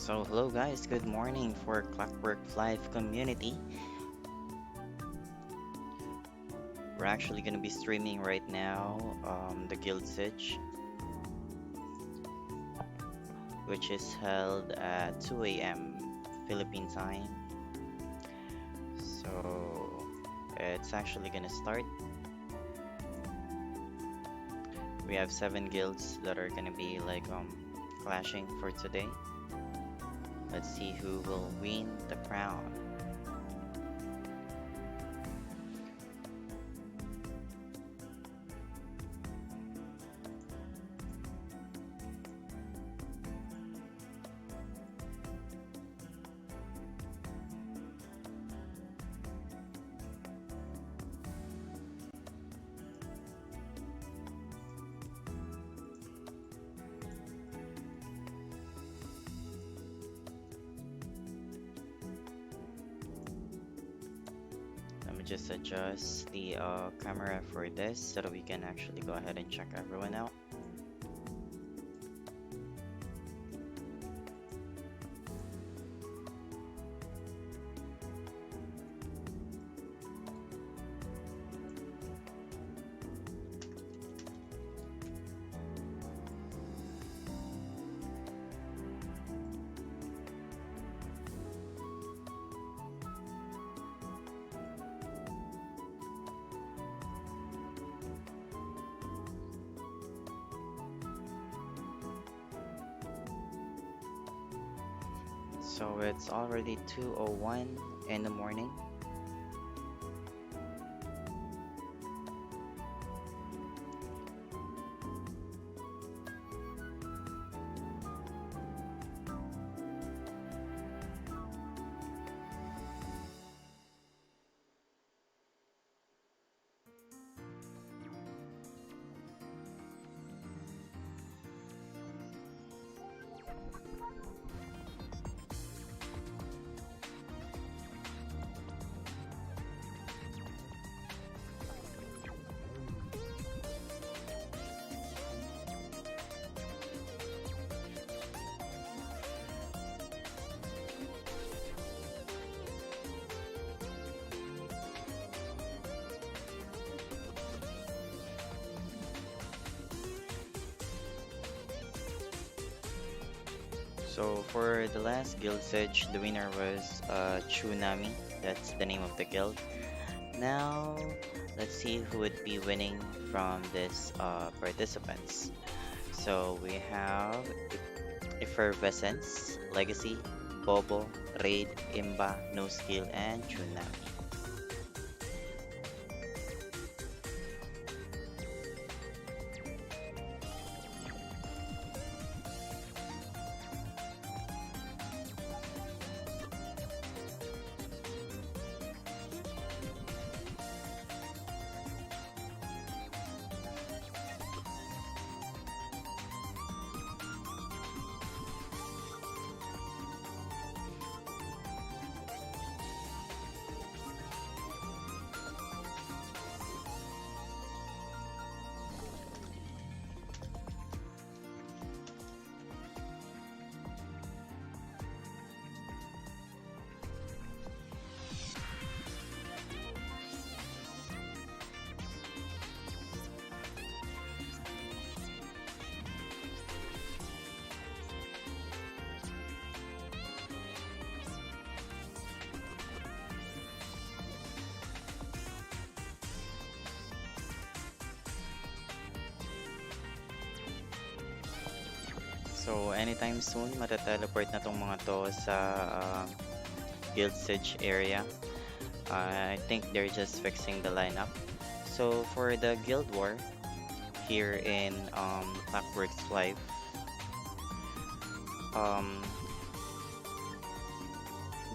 So hello guys, good morning for Clockworks Flyff community. We're actually gonna be streaming right now the Guild Siege, which is held at 2 a.m. Philippine time. So it's actually gonna start. We have 7 guilds that are gonna be like clashing for today. Let's see who will win the crown. Let me just adjust the camera for this so that we can actually go ahead and check everyone out. So it's already 2:01 in the morning. So for the last guild siege, the winner was Tsunami. That's the name of the guild. Now let's see who would be winning from this participants. So we have Effervescence, Legacy, Bobo, Raid, Imba, No Skill, and Tsunami. So anytime soon, matateleport na tong mga to sa Guild Siege area. I think they're just fixing the lineup. So for the Guild War here in Clockworks Flyff, um,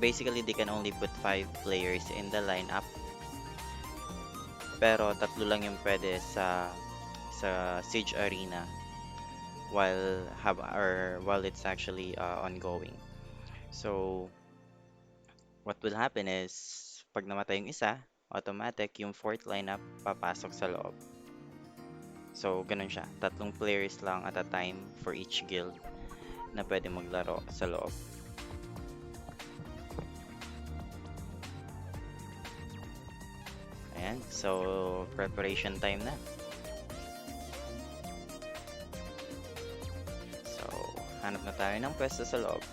basically they can only put 5 players in the lineup. Pero tatlo lang yung pwede sa Siege Arena while it's actually ongoing. So what will happen is pag namatay yung isa, automatic yung fourth lineup papasok sa loob. So ganun siya, tatlong players lang at a time for each guild na pwede maglaro sa loob. Ayan, so preparation time na. So, hanap na tayo ng pwesto sa loob.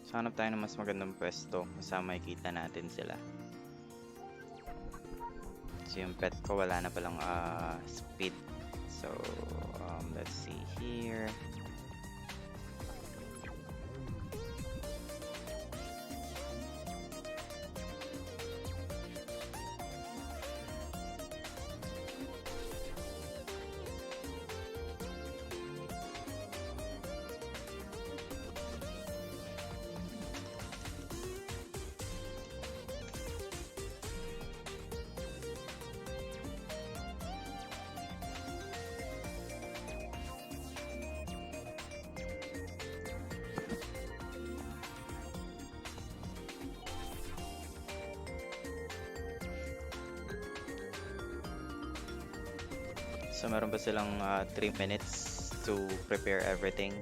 So, hanap tayo ng mas magandang pwesto kasama makikita natin sila. So, yung pet ko wala na palang speed. So, let's see here. So, meron pa silang 3 minutes to prepare everything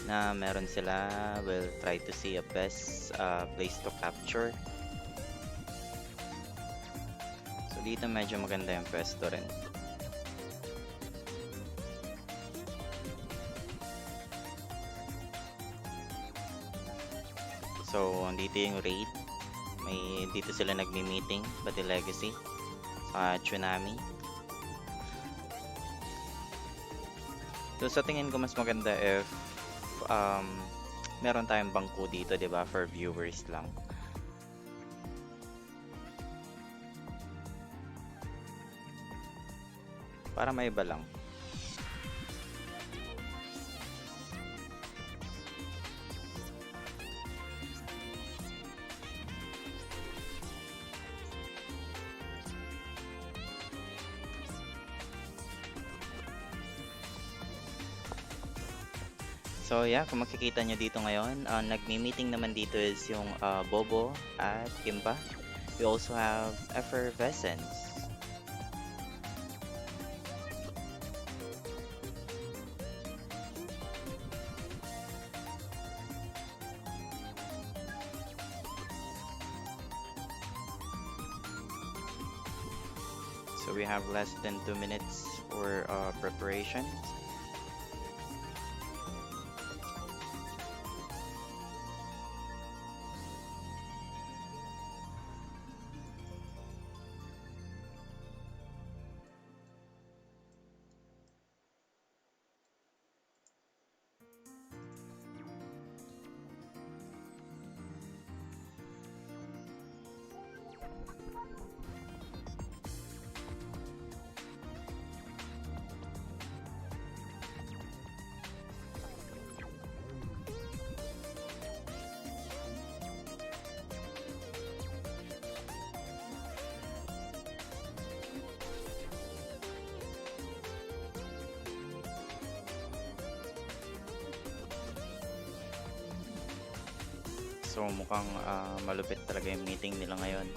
na meron sila. Will try to see a best place to capture. So, dito medyo maganda yung pwesto rin. So, dito yung raid. Dito sila nagmi-meeting, pati Legacy, sa Tsunami. So sa tingin ko mas maganda if meron tayong bangko dito, 'di ba, for viewers lang. Para may iba lang. So yeah, kung makikita nyo dito ngayon, nagmi-meeting naman dito is yung Bobo at Kimba. We also have Effervescence. So we have less than 2 minutes for preparations. So mukhang malupit talaga yung meeting nila ngayon.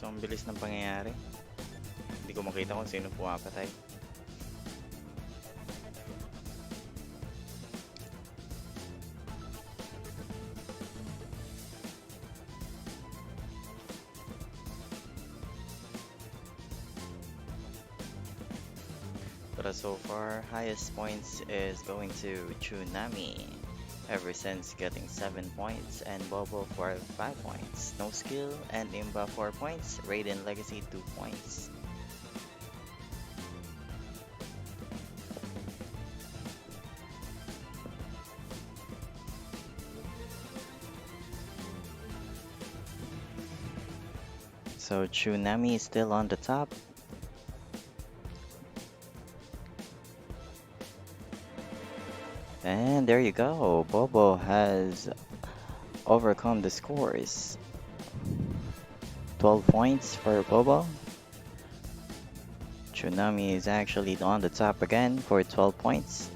ang bilis ng pangyayari. Hindi ko makita kung sino pumapatay. But so far, highest points is going to Tsunami. Ever since getting 7 points and Bobo for 5 points. No skill and Imba 4 points. Raiden Legacy 2 points. So Tsunami is still on the top. And there you go. Bobo has overcome the scores. 12 points for Bobo. Tsunami is actually on the top again for 12 points.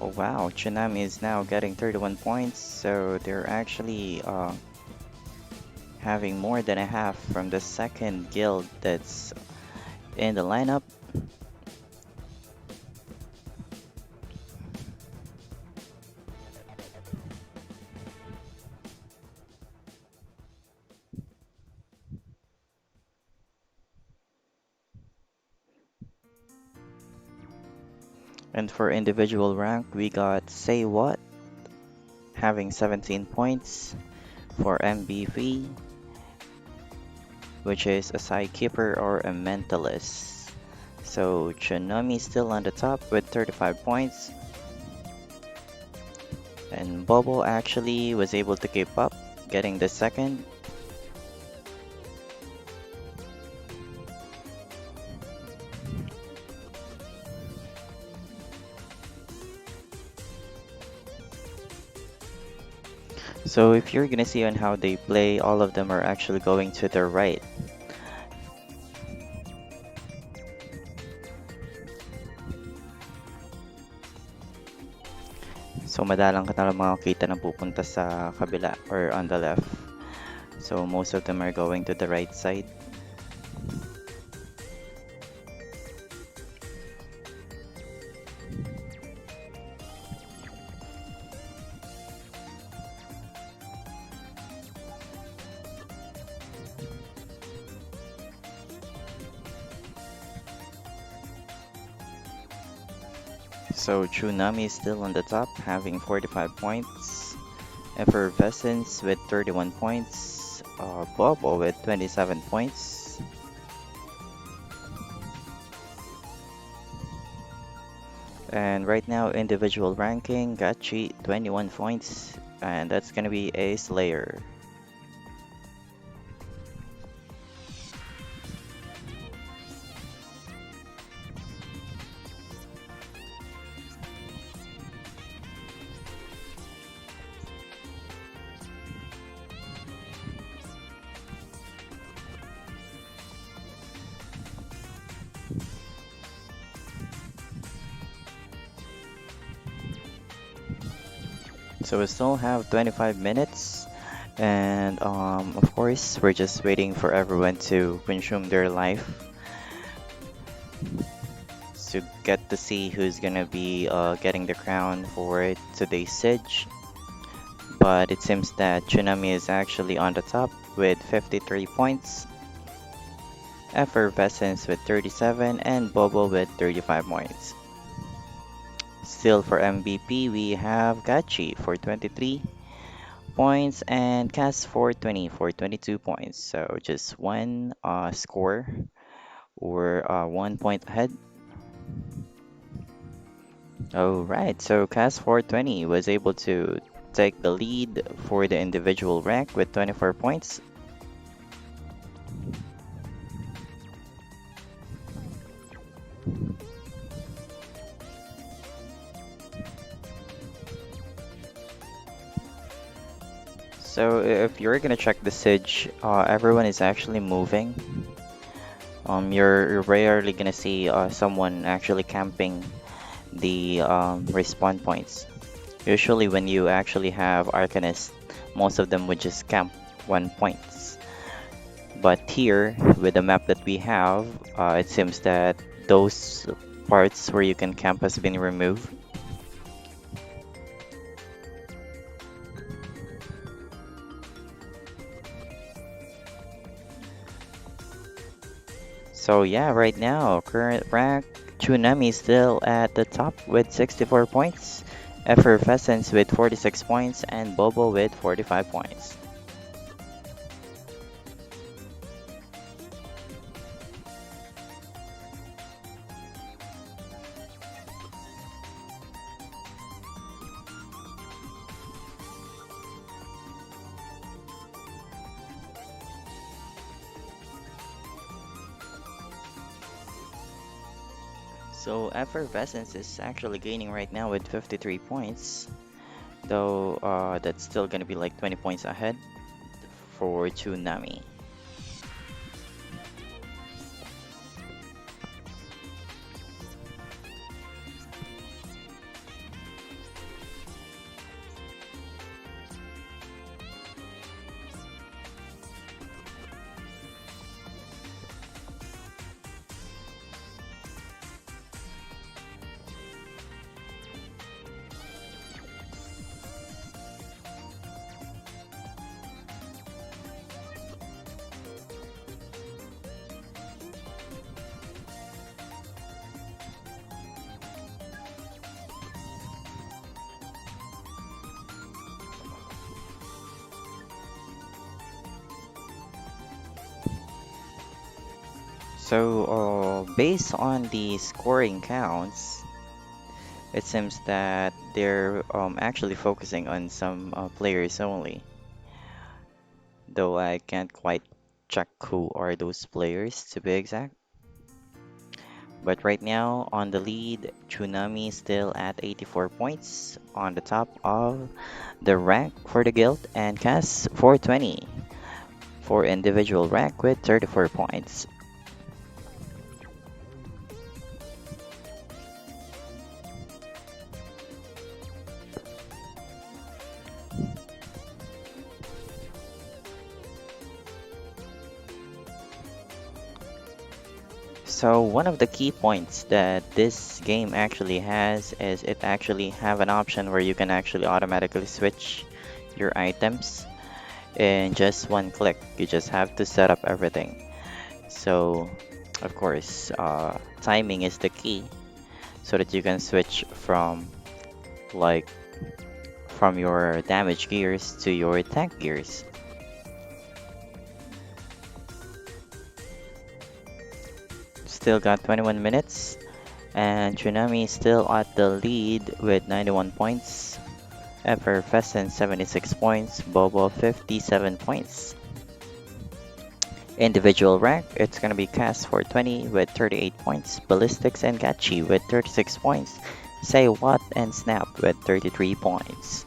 Oh wow, Tsunami is now getting 31 points, so they're actually having more than a half from the second guild that's in the lineup. And for individual rank, we got SayWuuut having 17 points for MVP, which is a sidekeeper or a mentalist. So Tsunami still on the top with 35 points. And Bobo actually was able to keep up, getting the second. So if you're gonna see on how they play, all of them are actually going to the right. So madalang ka na lang makakita na pupunta sa kabila or on the left. So most of them are going to the right side. So Tsunami is still on the top, having 45 points. Effervescence with 31 points. Bobo with 27 points. And right now, individual ranking, Gachi 21 points, and that's gonna be a Slayer. So we still have 25 minutes, and of course, we're just waiting for everyone to consume their life to get to see who's gonna be getting the crown for today's siege. But it seems that Tsunami is actually on the top with 53 points, Effervescence with 37, and Bobo with 35 points. Still for MVP, we have Gachi for 23 points and Cass for 22 points. So just one score or 1 point ahead. All right, so Cass 420 was able to take the lead for the individual rank with 24 points. So if you're gonna check the Siege, everyone is actually moving. You're rarely gonna see someone actually camping the respawn points. Usually when you actually have Arcanists, most of them would just camp 1 points. But here, with the map that we have, it seems that those parts where you can camp has been removed. So yeah, right now, current rank, Tsunami is still at the top with 64 points, Effervescence with 46 points, and Bobo with 45 points. So Effervescence is actually gaining right now with 53 points, though that's still gonna be like 20 points ahead for Tsunami. So, based on the scoring counts, it seems that they're actually focusing on some players only, though I can't quite check who are those players to be exact. But right now, on the lead, Tsunami still at 84 points on the top of the rank for the guild, and Cass 420 for individual rank with 34 points. So one of the key points that this game actually has is it actually have an option where you can actually automatically switch your items in just one click. You just have to set up everything. So of course, timing is the key so that you can switch like from your damage gears to your tank gears. Still got 21 minutes, and Tsunami is still at the lead with 91 points. Effervescent 76 points, Bobo 57 points. Individual rank, it's gonna be Cass 420 with 38 points, Ballistics and Gachi with 36 points, SayWuuut and Snap with 33 points.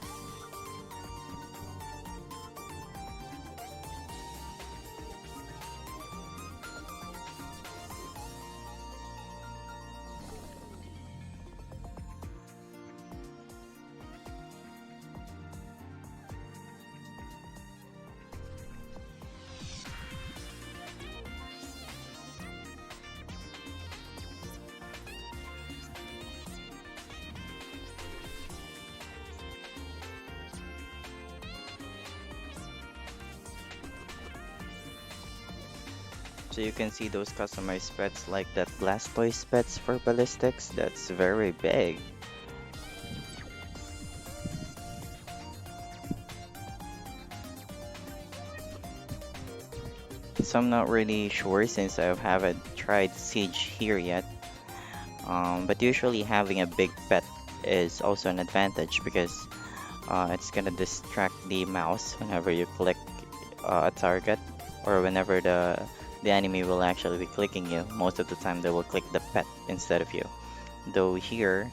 So you can see those customized pets like that Blastoise pets for ballistics. That's very big. So I'm not really sure since I haven't tried Siege here yet. But usually having a big pet is also an advantage because It's gonna distract the mouse whenever you click a target, or whenever the enemy will actually be clicking you. Most of the time, they will click the pet instead of you. Though here,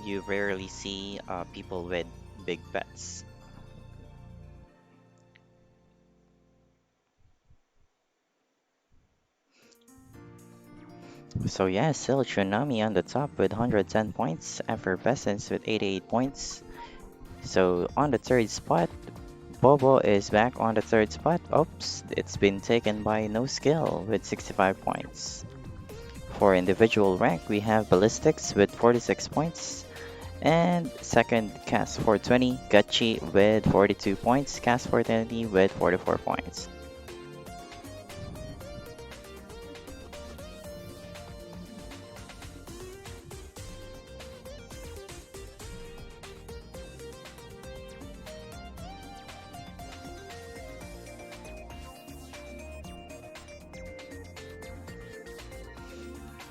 you rarely see people with big pets. So yeah, still Tsunami on the top with 110 points, Effervescence with 88 points. So on the third spot, Bobo is back on the third spot. Oops, it's been taken by No Skill with 65 points. For individual rank, we have Ballistics with 46 points. And second, Cast 420, Gachi with 42 points, Cast 420 with 44 points.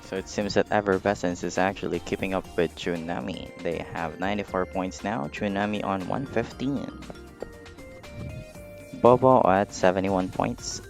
So it seems that Effervescence is actually keeping up with Tsunami. They have 94 points now, Tsunami on 115. Bobo at 71 points.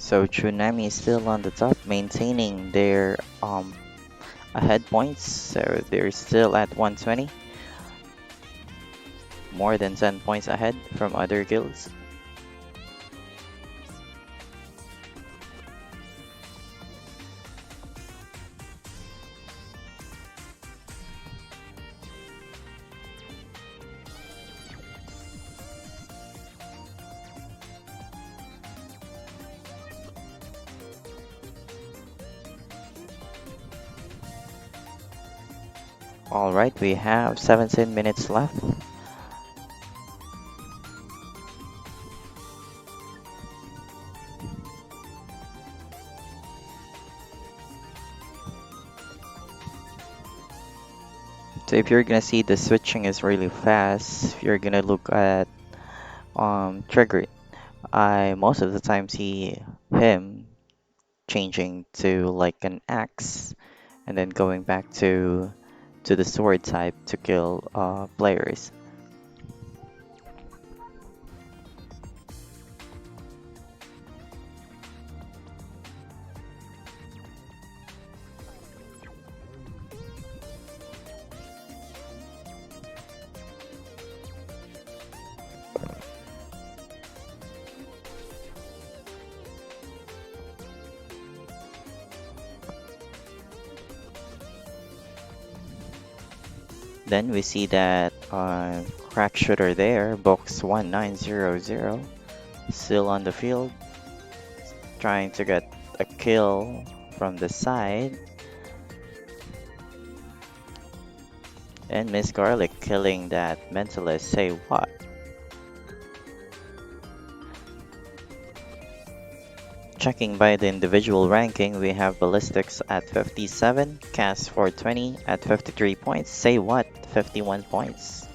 So Tsunami is still on the top, maintaining their ahead points. So they're still at 120, more than 10 points ahead from other guilds. Alright, we have 17 minutes left. So if you're gonna see the switching is really fast, if you're gonna look at trigger, I most of the time see him changing to like an axe and then going back to the sword type to kill players. Then we see that crack shooter there, box 1900, still on the field, trying to get a kill from the side. And Miss Garlic killing that mentalist, SayWuuut. Checking by the individual ranking, we have Ballistics at 57, Cast 420 at 53 points, SayWuuut 51 points.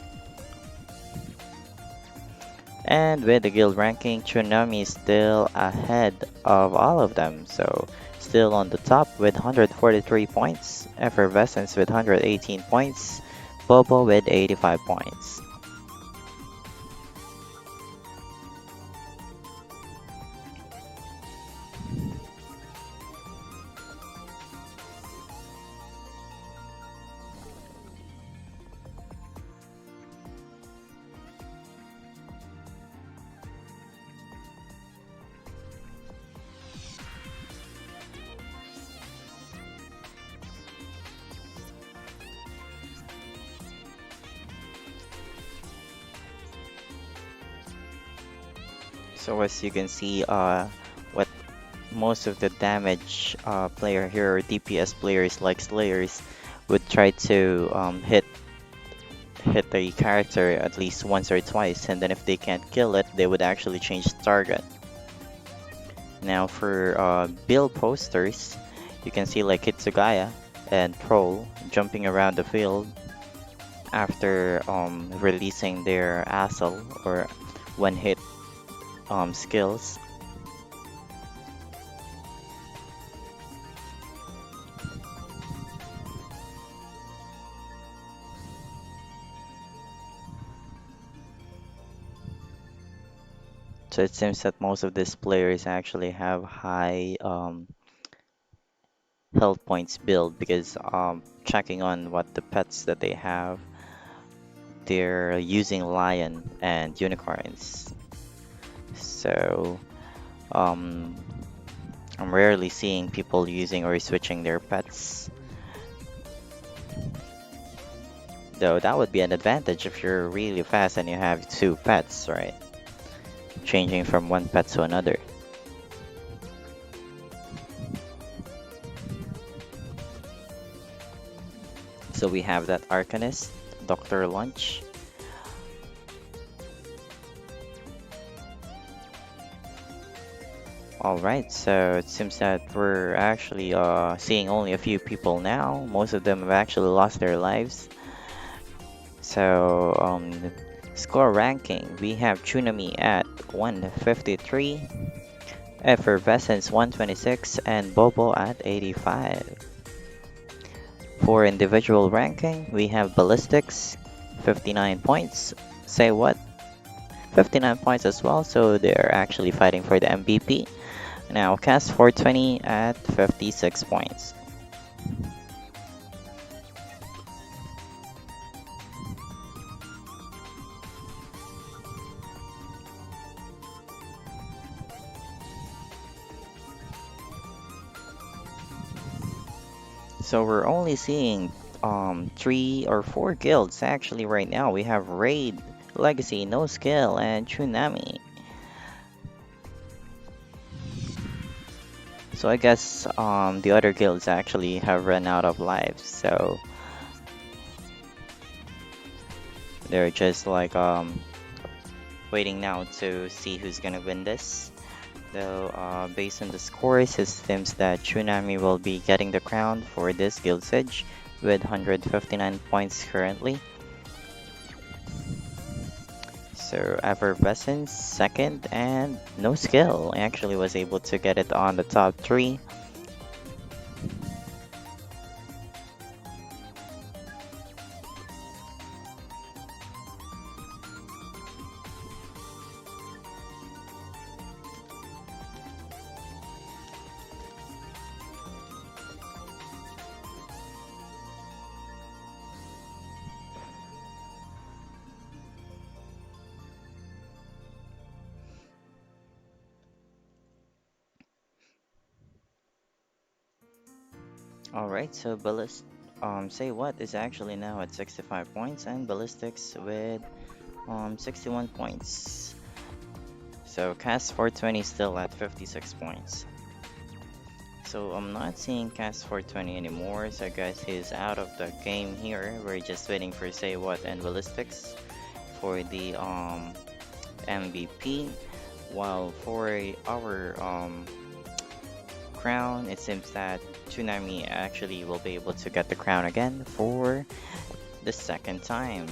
And with the guild ranking, Tsunami is still ahead of all of them, so still on the top with 143 points, Effervescence with 118 points, Bobo with 85 points. So as you can see, what most of the damage player here or DPS players like Slayers would try to hit the character at least once or twice, and then if they can't kill it, they would actually change the target. Now for build posters, you can see like Hitsugaya and Troll jumping around the field after releasing their Assault or one hit skills. So it seems that most of these players actually have high health points build because checking on what the pets that they have, they're using lion and unicorns. So um, I'm rarely seeing people using or switching their pets. Though that would be an advantage if you're really fast and you have two pets, right? Changing from one pet to another. So we have that Arcanist, Dr. Lunch. Alright, so it seems that we're actually seeing only a few people now. Most of them have actually lost their lives. So, score ranking, we have Tsunami at 153, Effervescence 126, and Bobo at 85. For individual ranking, we have Ballistics 59 points, SayWuuut 59 points as well, so they're actually fighting for the MVP. Now, Cast 420 at 56 points. So we're only seeing 3 or 4 guilds actually right now. We have Raid, Legacy, No Skill, and Tsunami. So I guess the other guilds actually have run out of lives, so they're just like waiting now to see who's gonna win this. Though based on the scores, it seems that Tsunami will be getting the crown for this guild siege with 159 points currently. So Effervescence second, and No Skill actually was able to get it on the top 3. Alright, so SayWuuut is actually now at 65 points and Ballistics with 61 points. So Cast 420 still at 56 points. So I'm not seeing Cast 420 anymore, so I guess he's out of the game here. We're just waiting for SayWuuut and Ballistics for the MVP. While for our crown, it seems that Tsunami actually will be able to get the crown again for the second time.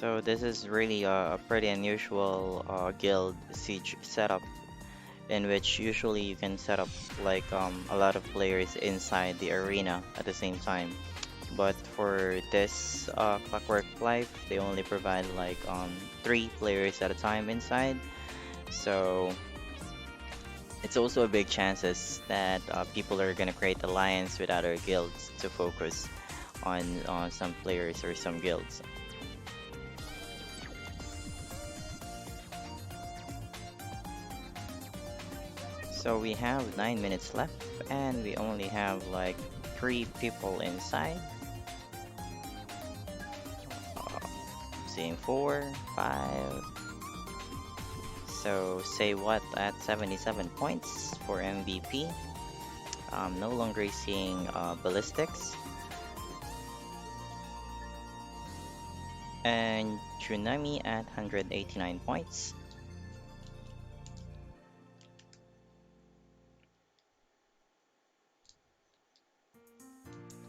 So this is really a pretty unusual guild siege setup in which usually you can set up like a lot of players inside the arena at the same time. But for this Clockwork Flyff, they only provide like 3 players at a time inside. So it's also a big chances that people are gonna create alliance with other guilds to focus on some players or some guilds. So we have 9 minutes left, and we only have like 3 people inside. Uh, Seeing 4, 5. So SayWuuut at 77 points for MVP. No longer seeing ballistics. And Tsunami at 189 points.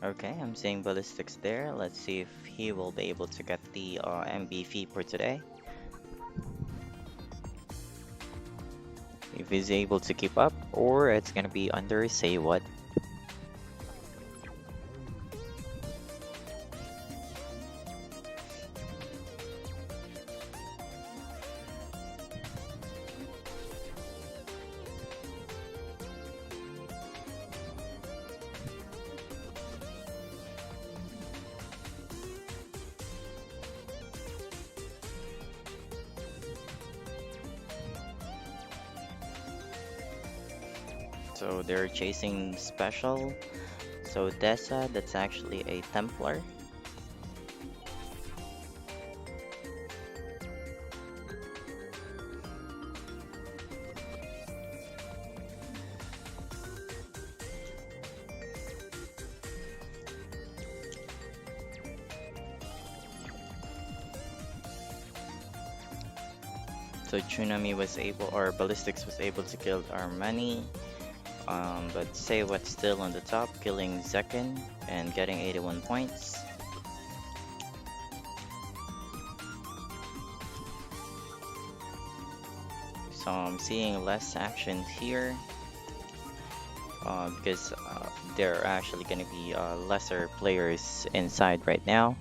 Okay, I'm seeing ballistics there. Let's see if he will be able to get the MVP for today. If he's able to keep up, or it's gonna be under SayWuuut. So they're chasing special. So Dessa, that's actually a Templar. So Tsunami was able, or Ballistics was able to kill Armani. But SayWuuut still on the top, killing Zekin and getting 81 points. So I'm seeing less action here because there are actually going to be lesser players inside right now.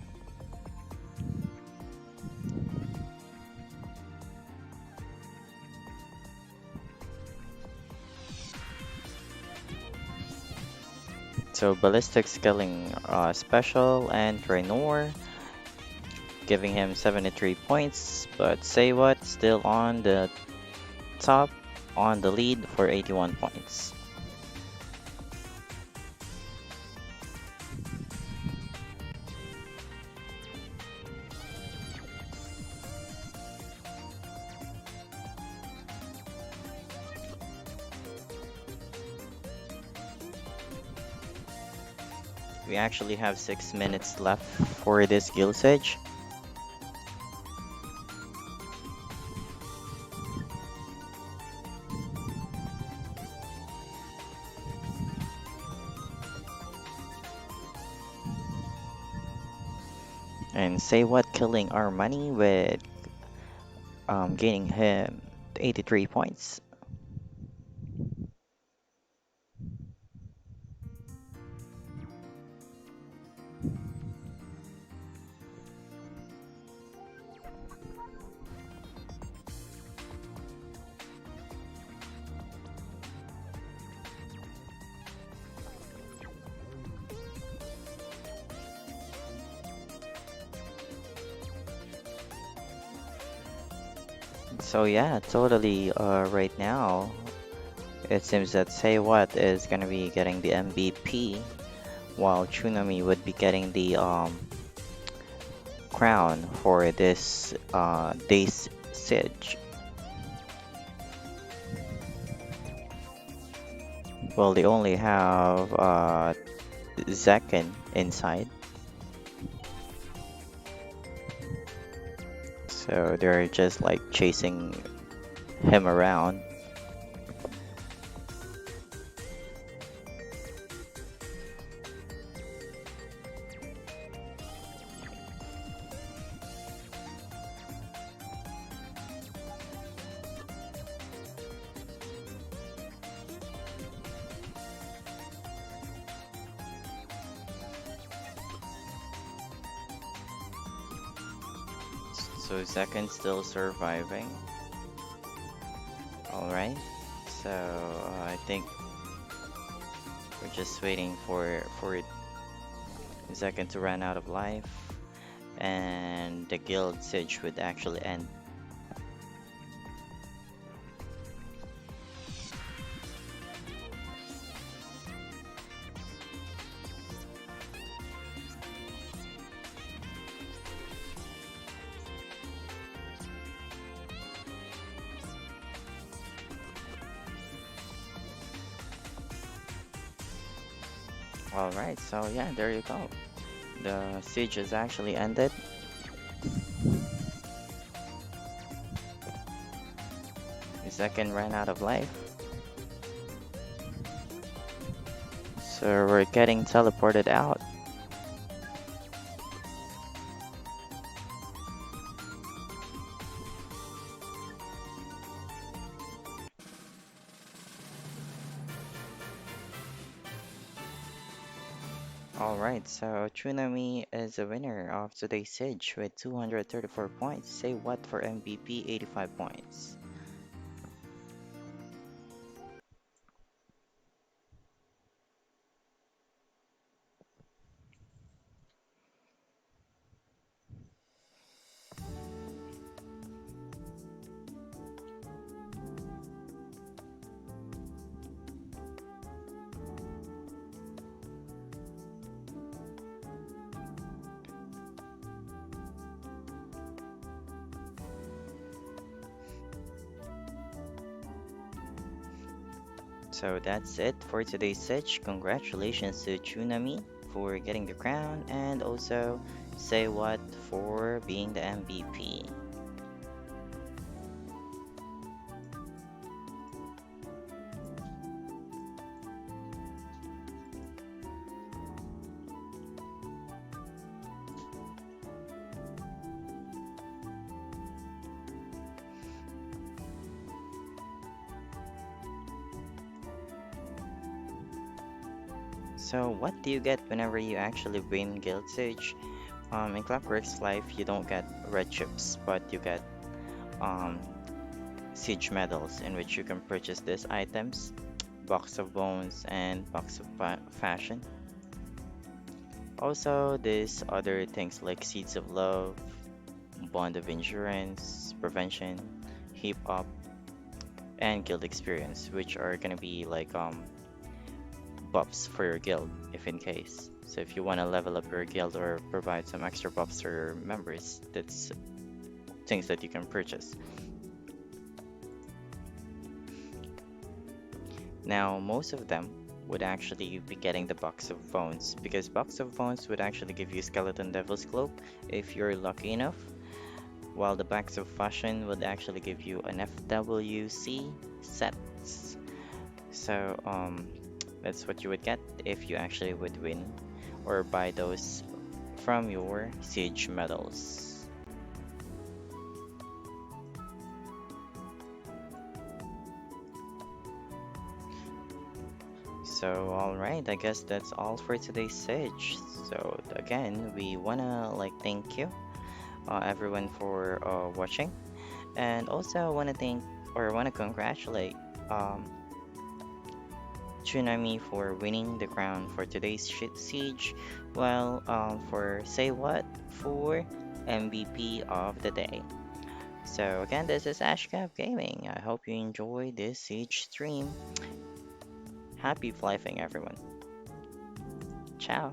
So Ballistics killing Special and Draenor, giving him 73 points, but SayWuuut still on the top, on the lead for 81 points. We actually have 6 minutes left for this guild siege. And SayWuuut killing Armani with gaining him 83 points. So yeah, totally right now it seems that SayWuuut is gonna be getting the MVP while Tsunami would be getting the crown for this day's siege. Well, they only have Zekin inside. So they're just like chasing him around. So second still surviving. All right. So I think we're just waiting for second to run out of life, and the guild siege would actually end. All right. So yeah, there you go. The siege has actually ended. The second ran out of life. So we're getting teleported out. Alright, so Tsunami is the winner of today's Siege with 234 points. SayWuuut for MVP, 85 points. So that's it for today's Siege. Congratulations to Tsunami for getting the crown, and also SayWuuut for being the MVP. So what do you get whenever you actually win Guild Siege? In Clockworks Flyff, you don't get red chips, but you get um, siege medals in which you can purchase these items: box of bones and box of fashion. Also, these other things like seeds of love, bond of endurance, prevention, hip hop, and guild experience, which are gonna be like buffs for your guild if in case. So if you want to level up your guild or provide some extra buffs to your members, that's things that you can purchase. Now, most of them would actually be getting the box of bones because box of bones would actually give you skeleton devil's cloak if you're lucky enough, while the box of fashion would actually give you an FWC sets. So that's what you would get if you actually would win or buy those from your siege medals. So, alright, I guess that's all for today's Sage. So, again, we wanna like thank you, everyone, for watching, and also wanna thank or wanna congratulate um, Tsunami for winning the crown for today's Siege, while for SayWuuut for MVP of the day. So, again, this is Ashcap Gaming. I hope you enjoy this Siege stream. Happy flying, everyone. Ciao.